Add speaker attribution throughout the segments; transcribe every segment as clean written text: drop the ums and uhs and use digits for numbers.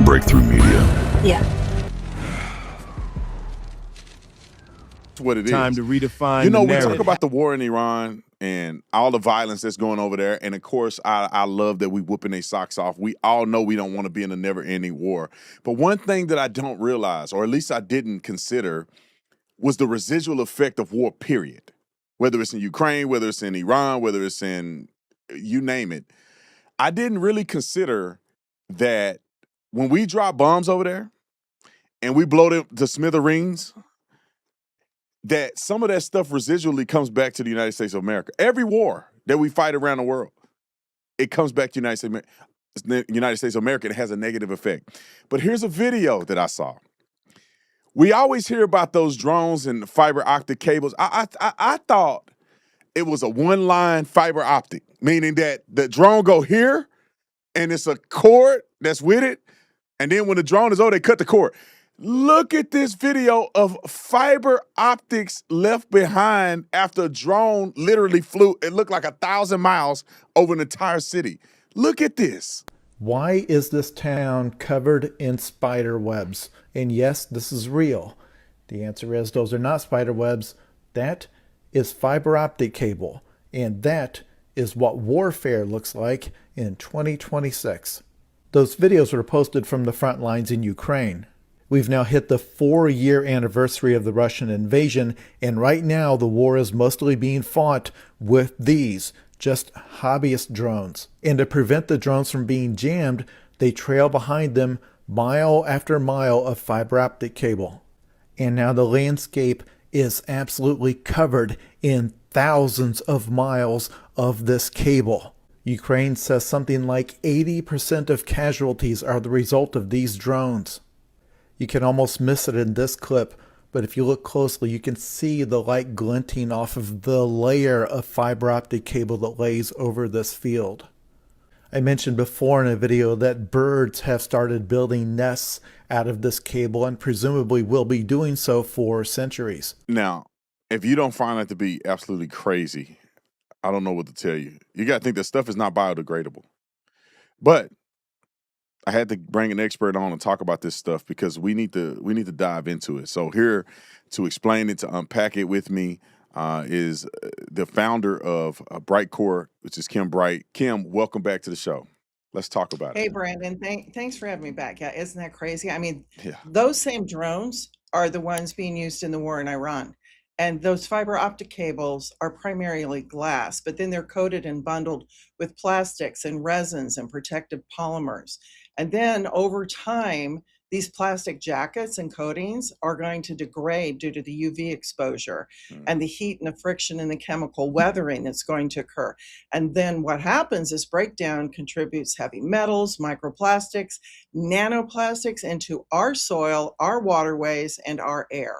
Speaker 1: Breakthrough Media.
Speaker 2: Yeah.
Speaker 3: That's what it
Speaker 4: Time
Speaker 3: is.
Speaker 4: to redefine
Speaker 3: You know,
Speaker 4: the
Speaker 3: we
Speaker 4: narrative.
Speaker 3: talk about the war in Iran and all the violence that's going over there. And of course, I love that we whooping their socks off. We all know we don't want to be in a never-ending war. But one thing that I don't realize, or at least I didn't consider, was the residual effect of war, period. Whether it's in Ukraine, whether it's in Iran, whether it's in you name it. I didn't really consider that when we drop bombs over there and we blow them to smithereens, that some of that stuff residually comes back to the United States of America. Every war that we fight around the world, it comes back to the United States of America. It has a negative effect. But here's a video that I saw. We always hear about those drones and fiber optic cables. I thought it was a one-line fiber optic, meaning that the drone go here and it's a cord that's with it. And then when the drone is over, they cut the cord. Look at this video of fiber optics left behind after a drone literally flew. It looked like 1,000 miles over an entire city. Look at this.
Speaker 5: Why is this town covered in spider webs? And yes, this is real. The answer is those are not spider webs. That is fiber optic cable. And that is what warfare looks like in 2026. Those videos were posted from the front lines in Ukraine. We've now hit the 4-year anniversary of the Russian invasion, and right now the war is mostly being fought with these, just hobbyist drones. And to prevent the drones from being jammed, they trail behind them mile after mile of fiber optic cable. And now the landscape is absolutely covered in thousands of miles of this cable. Ukraine says something like 80% of casualties are the result of these drones. You can almost miss it in this clip, but if you look closely, you can see the light glinting off of the layer of fiber optic cable that lays over this field. I mentioned before in a video that birds have started building nests out of this cable and presumably will be doing so for centuries.
Speaker 3: Now, if you don't find that to be absolutely crazy, I don't know what to tell you. You got to think that stuff is not biodegradable. But I had to bring an expert on and talk about this stuff because we need to dive into it. So here to explain it, to unpack it with me, is the founder of Brightcore, which is Kim Bright. Kim, welcome back to the show. Let's talk about it.
Speaker 6: Hey, Brandon, thanks for having me back. Yeah, isn't that crazy? I mean,
Speaker 3: Yeah.
Speaker 6: those same drones are the ones being used in the war in Iran. And those fiber optic cables are primarily glass, but then they're coated and bundled with plastics and resins and protective polymers. And then over time, these plastic jackets and coatings are going to degrade due to the UV exposure and the heat and the friction and the chemical weathering that's going to occur. And then what happens is breakdown contributes heavy metals, microplastics, nanoplastics into our soil, our waterways, and our air.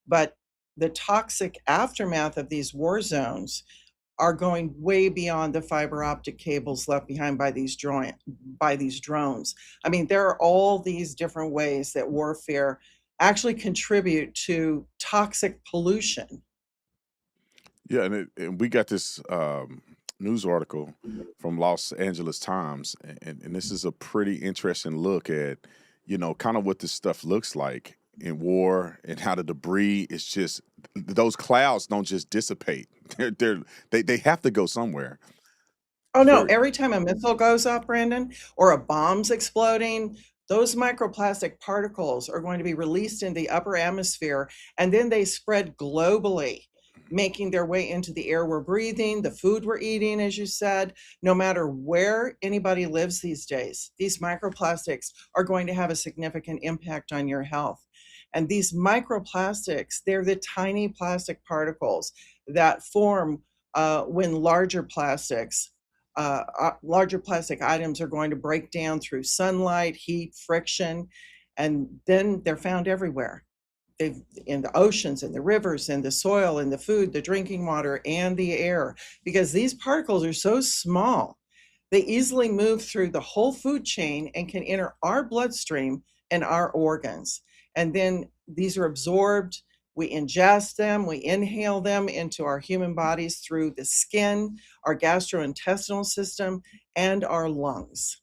Speaker 6: But the toxic aftermath of these war zones are going way beyond the fiber optic cables left behind by these drones. I mean, there are all these different ways that warfare actually contribute to toxic pollution.
Speaker 3: Yeah, and we got this news article from Los Angeles Times, and this is a pretty interesting look at, kind of what this stuff looks like in war and how the debris is just, those clouds don't just dissipate. They have to go somewhere.
Speaker 6: Oh no, every time a missile goes up, Brandon, or a bomb's exploding, those microplastic particles are going to be released in the upper atmosphere, and then they spread globally, making their way into the air we're breathing, the food we're eating, as you said. No matter where anybody lives these days, these microplastics are going to have a significant impact on your health. And these microplastics, they're the tiny plastic particles that form when larger plastic items are going to break down through sunlight, heat, friction, and then they're found everywhere. They've in the oceans, in the rivers, in the soil, in the food, the drinking water, and the air, because these particles are so small. They easily move through the whole food chain and can enter our bloodstream and our organs. And then these are absorbed, we ingest them, we inhale them into our human bodies through the skin, our gastrointestinal system, and our lungs.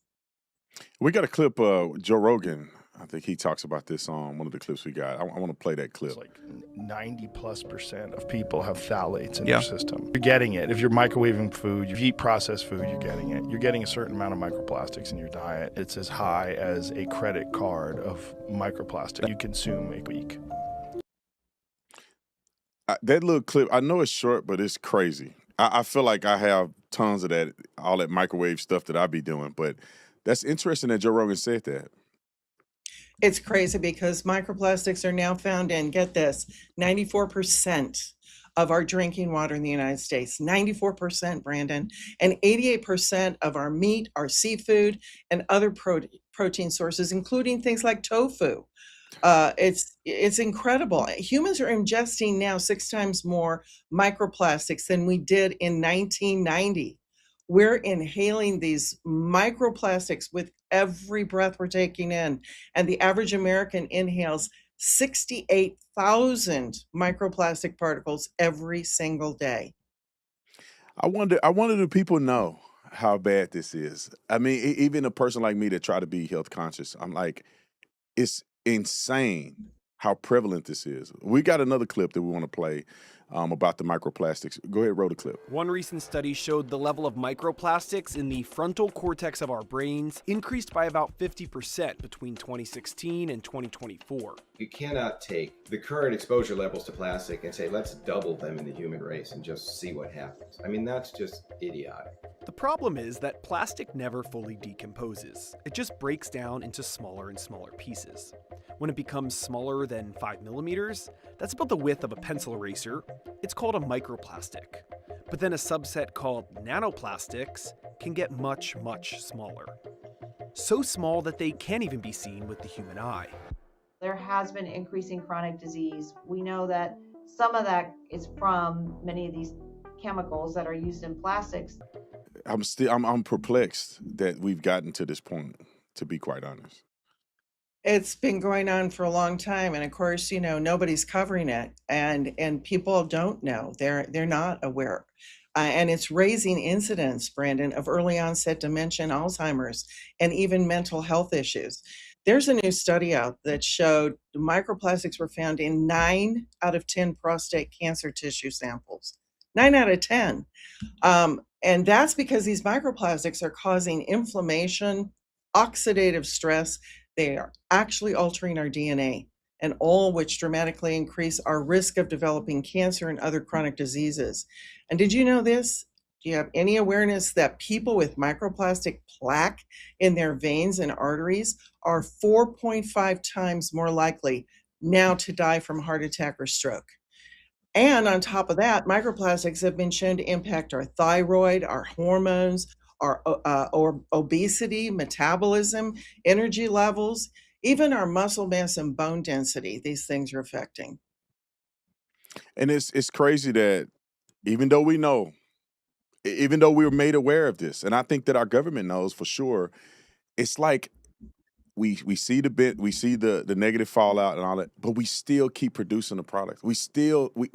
Speaker 3: We got a clip. Joe Rogan, I think he talks about this on one of the clips we got. I want to play that clip.
Speaker 1: It's like 90+% of people have phthalates in their system. You're getting it. If you're microwaving food, you eat processed food, you're getting it. You're getting a certain amount of microplastics in your diet. It's as high as a credit card of microplastic you consume a week.
Speaker 3: That little clip, I know it's short, but it's crazy. I feel like I have tons of that, all that microwave stuff that I be doing. But that's interesting that Joe Rogan said that.
Speaker 6: It's crazy because microplastics are now found in, get this, 94% of our drinking water in the United States. 94%, Brandon. And 88% of our meat, our seafood, and other protein sources, including things like tofu. It's incredible. Humans are ingesting now 6 times more microplastics than we did in 1990. We're inhaling these microplastics with every breath we're taking in, and the average American inhales 68,000 microplastic particles every single day.
Speaker 3: I wonder, do people know how bad this is? I mean, even a person like me that try to be health conscious, I'm like, it's insane how prevalent this is. We got another clip that we want to play about the microplastics. Go ahead, roll the clip.
Speaker 2: One recent study showed the level of microplastics in the frontal cortex of our brains increased by about 50% between 2016 and 2024.
Speaker 4: You cannot take the current exposure levels to plastic and say, let's double them in the human race and just see what happens. I mean, that's just idiotic.
Speaker 2: The problem is that plastic never fully decomposes. It just breaks down into smaller and smaller pieces. When it becomes smaller than 5 millimeters, that's about the width of a pencil eraser, it's called a microplastic. But then a subset called nanoplastics can get much, much smaller. So small that they can't even be seen with the human eye.
Speaker 7: There has been increasing chronic disease. We know that some of that is from many of these chemicals that are used in plastics.
Speaker 3: I'm perplexed that we've gotten to this point, to be quite honest.
Speaker 6: It's been going on for a long time, and of course, nobody's covering it, and people don't know. They're not aware, and it's raising incidence, Brandon, of early onset dementia, Alzheimer's, and even mental health issues. There's a new study out that showed microplastics were found in 9 out of 10 prostate cancer tissue samples. 9 out of 10. And that's because these microplastics are causing inflammation, oxidative stress. They are actually altering our DNA, and all which dramatically increase our risk of developing cancer and other chronic diseases. And did you know this? Do you have any awareness that people with microplastic plaque in their veins and arteries are 4.5 times more likely now to die from heart attack or stroke? And on top of that, microplastics have been shown to impact our thyroid, our hormones, our obesity, metabolism, energy levels, even our muscle mass and bone density. These things are affecting.
Speaker 3: And it's crazy that even though we know, even though we were made aware of this, and I think that our government knows for sure, it's like we see the negative fallout and all that, but we still keep producing the product. We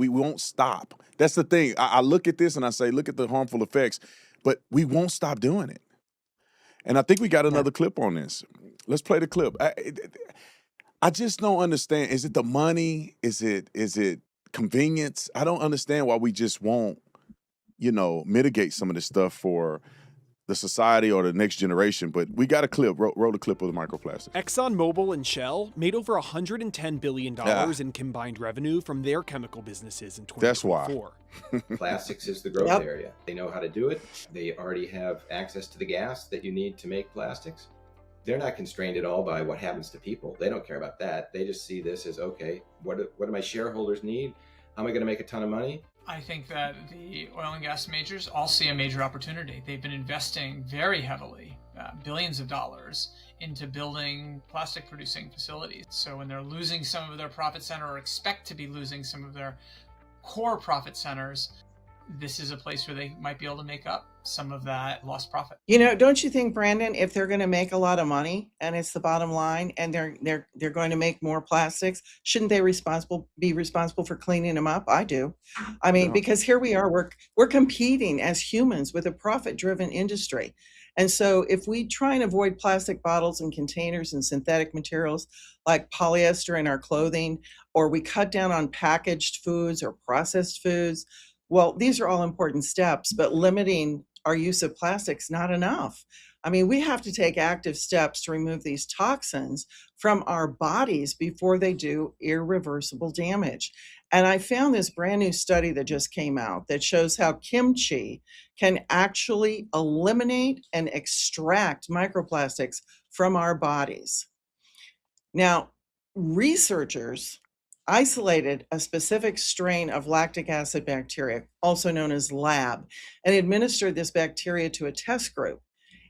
Speaker 3: won't stop. That's the thing. I look at this and I say, look at the harmful effects, but we won't stop doing it. And I think we got another clip on this. Let's play the clip. I just don't understand. Is it the money? Is it convenience? I don't understand why we just won't, mitigate some of this stuff for the society or the next generation. But we got a clip. Roll the clip of the microplastics.
Speaker 2: ExxonMobil and Shell made over $110 billion in combined revenue from their chemical businesses in 2024.
Speaker 3: That's why.
Speaker 4: Plastics is the growth area. They know how to do it. They already have access to the gas that you need to make plastics. They're not constrained at all by what happens to people. They don't care about that. They just see this as, okay, what do my shareholders need? How am I going to make a ton of money?
Speaker 8: I think that the oil and gas majors all see a major opportunity. They've been investing very heavily, billions of dollars, into building plastic producing facilities. So when they're losing some of their profit center or expect to be losing some of their core profit centers, this is a place where they might be able to make up some of that lost profit.
Speaker 6: Don't you think, Brandon, if they're going to make a lot of money and it's the bottom line, and they're going to make more plastics, shouldn't they be responsible for cleaning them up? I do. I mean, because here we are, we're competing as humans with a profit-driven industry, And so if we try and avoid plastic bottles and containers and synthetic materials like polyester in our clothing, or we cut down on packaged foods or processed foods, well, these are all important steps, but limiting our use of plastics not enough. I mean, we have to take active steps to remove these toxins from our bodies before they do irreversible damage. And I found this brand new study that just came out that shows how kimchi can actually eliminate and extract microplastics from our bodies. Now, researchers isolated a specific strain of lactic acid bacteria, also known as LAB, and administered this bacteria to a test group.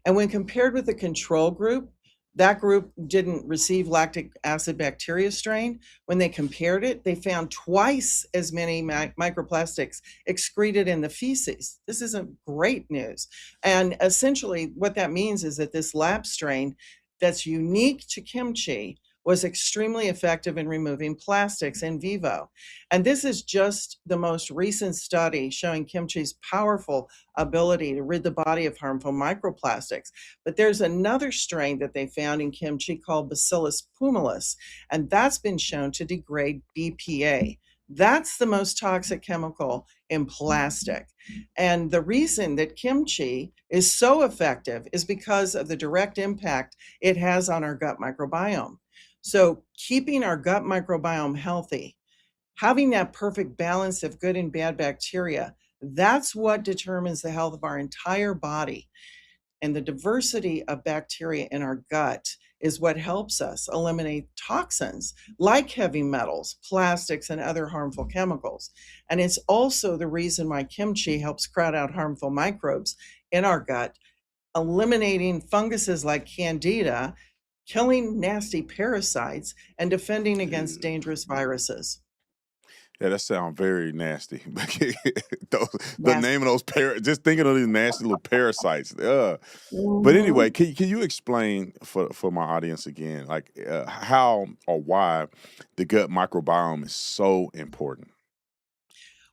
Speaker 6: And when compared with the control group, that group didn't receive lactic acid bacteria strain. When they compared it, they found twice as many microplastics excreted in the feces. This isn't great news. And essentially what that means is that this lab strain that's unique to kimchi was extremely effective in removing plastics in vivo. And this is just the most recent study showing kimchi's powerful ability to rid the body of harmful microplastics. But there's another strain that they found in kimchi called Bacillus pumilus, and that's been shown to degrade BPA. That's the most toxic chemical in plastic. And the reason that kimchi is so effective is because of the direct impact it has on our gut microbiome. So keeping our gut microbiome healthy, having that perfect balance of good and bad bacteria, that's what determines the health of our entire body. And the diversity of bacteria in our gut is what helps us eliminate toxins like heavy metals, plastics, and other harmful chemicals. And it's also the reason why kimchi helps crowd out harmful microbes in our gut, eliminating funguses like candida, killing nasty parasites, and defending against dangerous viruses.
Speaker 3: Yeah, that sounds very nasty. The
Speaker 6: Yes.
Speaker 3: name of those just thinking of these nasty little parasites. But anyway,
Speaker 6: Mhm.
Speaker 3: can you explain for my audience again, like how or why the gut microbiome is so important?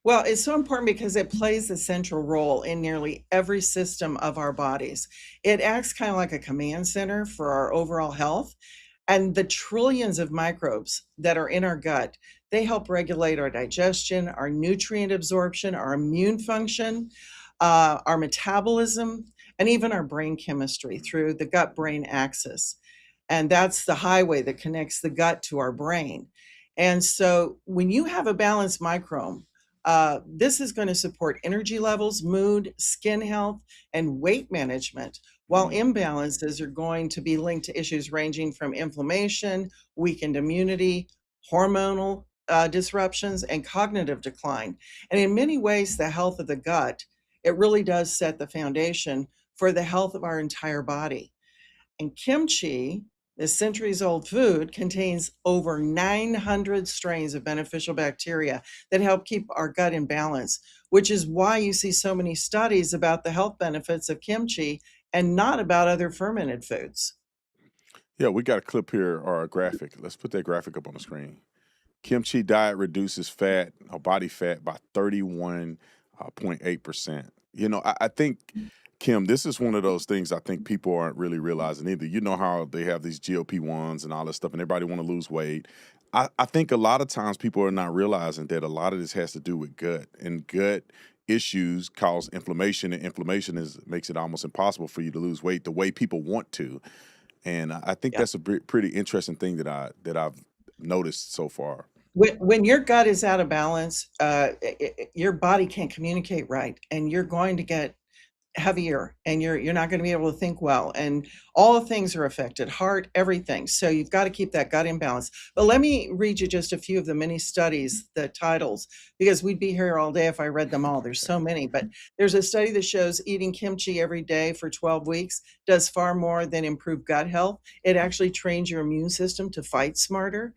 Speaker 6: Well, it's so important because it plays a central role in nearly every system of our bodies. It acts kind of like a command center for our overall health. And the trillions of microbes that are in our gut, they help regulate our digestion, our nutrient absorption, our immune function, our metabolism, and even our brain chemistry through the gut-brain axis. And that's the highway that connects the gut to our brain. And so when you have a balanced microbiome, this is going to support energy levels, mood, skin health, and weight management, while imbalances are going to be linked to issues ranging from inflammation, weakened immunity, hormonal disruptions, and cognitive decline. And in many ways, the health of the gut, it really does set the foundation for the health of our entire body. And kimchi, this centuries-old food, contains over 900 strains of beneficial bacteria that help keep our gut in balance, which is why you see so many studies about the health benefits of kimchi and not about other fermented foods.
Speaker 3: Yeah, we got a clip here or a graphic. Let's put that graphic up on the screen. Kimchi diet reduces fat or body fat by 31.8%. You know, I think, Kim, this is one of those things I think people aren't really realizing either. You know how they have these GLP-1s and all this stuff and everybody want to lose weight. I think a lot of times people are not realizing that a lot of this has to do with gut, and gut issues cause inflammation, and inflammation makes it almost impossible for you to lose weight the way people want to. And I think
Speaker 6: Yeah.
Speaker 3: that's a pretty interesting thing that I've noticed so far.
Speaker 6: When your gut is out of balance, your body can't communicate right, and you're going to get heavier, and you're not going to be able to think well, and all the things are affected, heart, everything. So you've got to keep that gut in balance. But let me read you just a few of the many studies, the titles, because we'd be here all day if I read them all. There's so many, but there's a study that shows eating kimchi every day for 12 weeks does far more than improve gut health. It actually trains your immune system to fight smarter.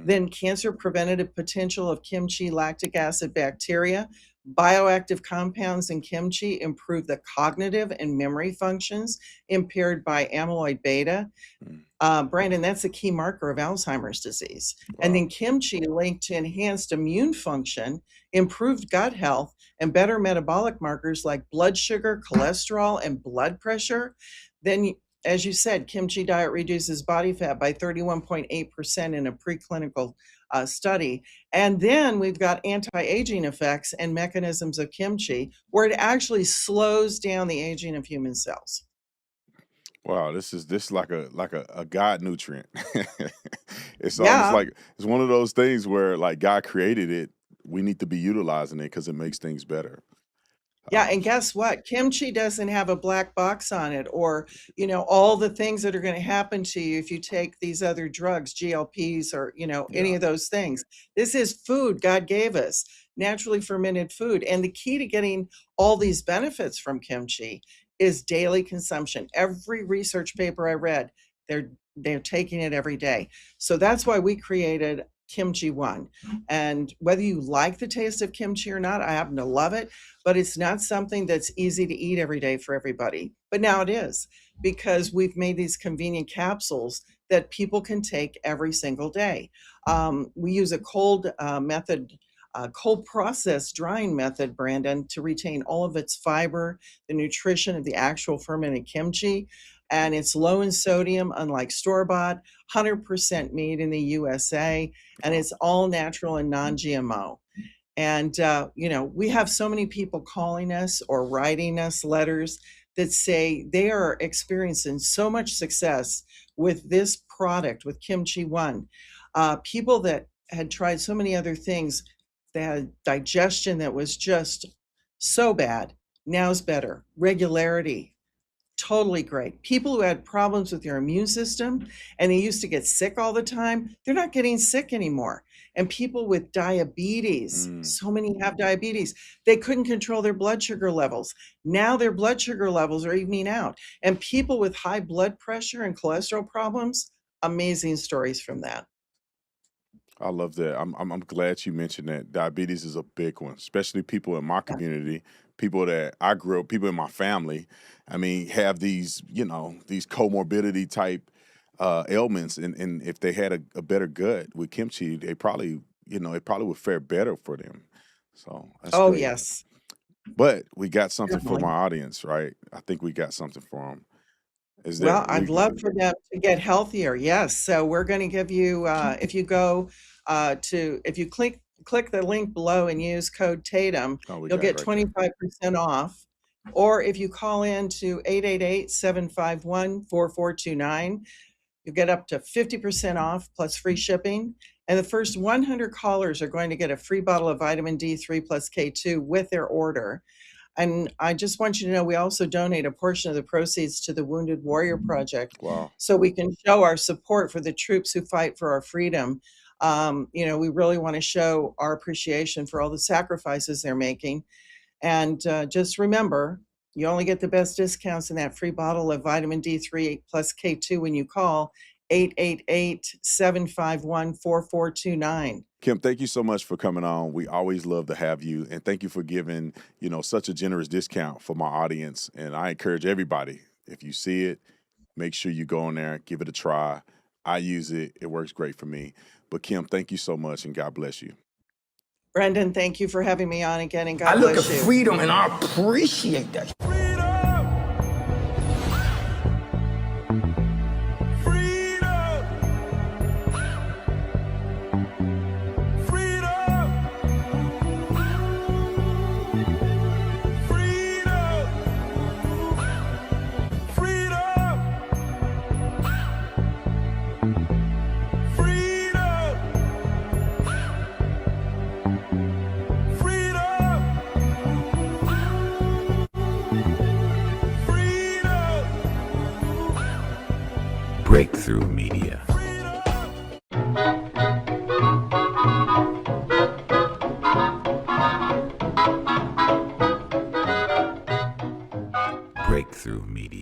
Speaker 6: Then cancer preventative potential of kimchi lactic acid bacteria, Bioactive compounds in kimchi improve the cognitive and memory functions impaired by amyloid beta. Brandon, that's a key marker of Alzheimer's disease.
Speaker 3: Wow.
Speaker 6: And then kimchi linked to enhanced immune function, improved gut health, and better metabolic markers like blood sugar, cholesterol, and blood pressure. Then, as you said, kimchi diet reduces body fat by 31.8% in a preclinical study. And then we've got anti-aging effects and mechanisms of kimchi where it actually slows down the aging of human cells.
Speaker 3: Wow, this is like a God nutrient. It's almost
Speaker 6: Yeah.
Speaker 3: like it's one of those things where like God created it. We need to be utilizing it because it makes things better.
Speaker 6: Yeah, and guess what? Kimchi doesn't have a black box on it or, all the things that are going to happen to you if you take these other drugs, GLPs or, any
Speaker 3: Yeah.
Speaker 6: of those things. This is food God gave us, naturally fermented food. And the key to getting all these benefits from kimchi is daily consumption. Every research paper I read, they're taking it every day. So that's why we created Kimchi One. And whether you like the taste of kimchi or not, I happen to love it, but it's not something that's easy to eat every day for everybody. But now it is because we've made these convenient capsules that people can take every single day. We use a cold process drying method, Brandon, to retain all of its fiber, the nutrition of the actual fermented kimchi. And it's low in sodium, unlike store-bought, 100% made in the USA, and it's all natural and non-GMO. And, we have so many people calling us or writing us letters that say they are experiencing so much success with this product, with Kimchi One. People that had tried so many other things, they had digestion that was just so bad, now is better. Regularity, totally great. People who had problems with their immune system and they used to get sick all the time, they're not getting sick anymore. And people with diabetes, so many have diabetes, they couldn't control their blood sugar levels. Now their blood sugar levels are evening out. And people with high blood pressure and cholesterol problems, amazing stories from that.
Speaker 3: I love that. I'm glad you mentioned that. Diabetes is a big one, especially people in my community, people that I grew up, people in my family. I mean, have these these comorbidity type ailments, and if they had a better gut with kimchi, they probably it probably would fare better for them. So that's
Speaker 6: Oh,
Speaker 3: great.
Speaker 6: yes,
Speaker 3: But we got something for
Speaker 6: definitely.
Speaker 3: my audience, right? I think we got something for them. Is
Speaker 6: Well,
Speaker 3: there?
Speaker 6: I'd love for them to get healthier. Yes. So we're going to give you, if you go if you click the link below and use code Tatum,
Speaker 3: Oh, we
Speaker 6: you'll
Speaker 3: got it
Speaker 6: get
Speaker 3: right there.
Speaker 6: 25% off. Or if you call in to 888-751-4429, you'll get up to 50% off plus free shipping. And the first 100 callers are going to get a free bottle of vitamin D3 plus K2 with their order. And I just want you to know we also donate a portion of the proceeds to the Wounded Warrior Project
Speaker 3: Wow.
Speaker 6: so we can show our support for the troops who fight for our freedom. We really want to show our appreciation for all the sacrifices they're making. And just remember, you only get the best discounts in that free bottle of vitamin D3 plus K2 when you call 888-751-4429.
Speaker 3: Kim, thank you so much for coming on. We always love to have you, and thank you for giving, such a generous discount for my audience. And I encourage everybody, if you see it, make sure you go in there, give it a try. I use it. It works great for me. But Kim, thank you so much, and God bless you.
Speaker 6: Brendan, thank you for having me on again, and God
Speaker 9: I look at
Speaker 6: bless you.
Speaker 9: freedom and I appreciate that. Breakthrough Media. Breakthrough Media.